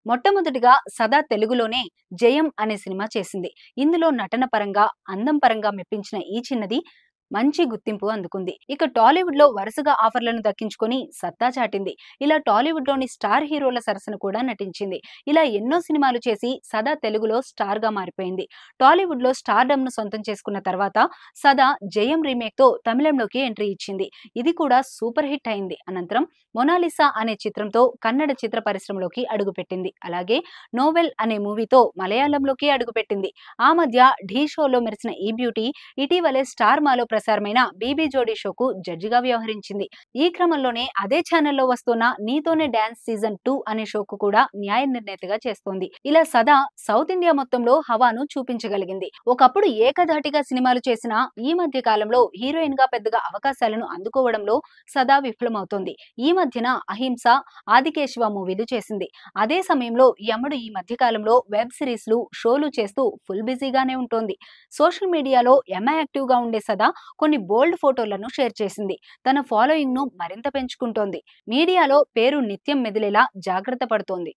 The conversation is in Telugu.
మొట్టమొదటిగా సదా తెలుగులోనే 'జయం' అనే సినిమా చేసింది. ఇందులో నటన పరంగా, అందం పరంగా మెప్పించిన ఈ చిన్నది మంచి గుర్తింపు అందుకుంది. ఇక టాలీవుడ్‌లో వరుసగా ఆఫర్‌లను దక్కించుకొని సత్తా చాటింది. ఇలా టాలీవుడ్‌లోని స్టార్ హీరోల సరసన కూడా నటించింది. ఇలా ఎన్నో సినిమాలు చేసి సదా తెలుగులో స్టార్‌గా మారిపోయింది. టాలీవుడ్‌లో స్టార్‌డమ్‌ను సొంతం చేసుకున్న తర్వాత సదా 'జయం' రీమేక్‌తో తమిళంలోకి ఎంట్రీ ఇచ్చింది. ఇది కూడా సూపర్ హిట్ అయింది. అనంతరం 'మొనాలిసా' అనే చిత్రంతో కన్నడ చిత్ర పరిశ్రమలోకి అడుగుపెట్టింది. అలాగే 'నోవెల్' అనే మూవీతో మలయాళంలోకి అడుగుపెట్టింది. ఆ మధ్య 'ఢీ' షోలో మెరిసిన ఈ బ్యూటీ ఇటీవలే స్టార్ మాలో ప్రసారమైన 'బీబీ జోడీ' షోకు జడ్జిగా వ్యవహరించింది. ఈ క్రమంలోనే అదే ఛానల్లో వస్తున్న 'నీతోనే డాన్స్ సీజన్ 2' అనే షోకు కూడా న్యాయ నిర్ణేతగా చేస్తోంది. ఇలా సదా సౌత్ ఇండియా మొత్తంలో హవాను చూపించగలిగింది. ఒకప్పుడు ఏకధాటిగా సినిమాలు చేసినా ఈ మధ్య కాలంలో హీరోయిన్ గా పెద్దగా అవకాశాలను అందుకోవడంలో సదా విఫలమవుతోంది. ఈ మధ్యన 'అహింస', 'ఆదికేశవ' మూవీలు చేసింది. అదే సమయంలో యమడు ఈ మధ్య కాలంలో వెబ్ సిరీస్లు, షోలు చేస్తూ ఫుల్ బిజీగానే ఉంటోంది. సోషల్ మీడియాలో యాక్టివ్ గా ఉండే సదా కొన్ని బోల్డ్ ఫోటోలను షేర్ చేసింది. తన ఫాలోయింగ్ ను మరింత పెంచుకుంటోంది. మీడియాలో పేరు నిత్యం మెదిలేలా జాగ్రత్త పడుతోంది.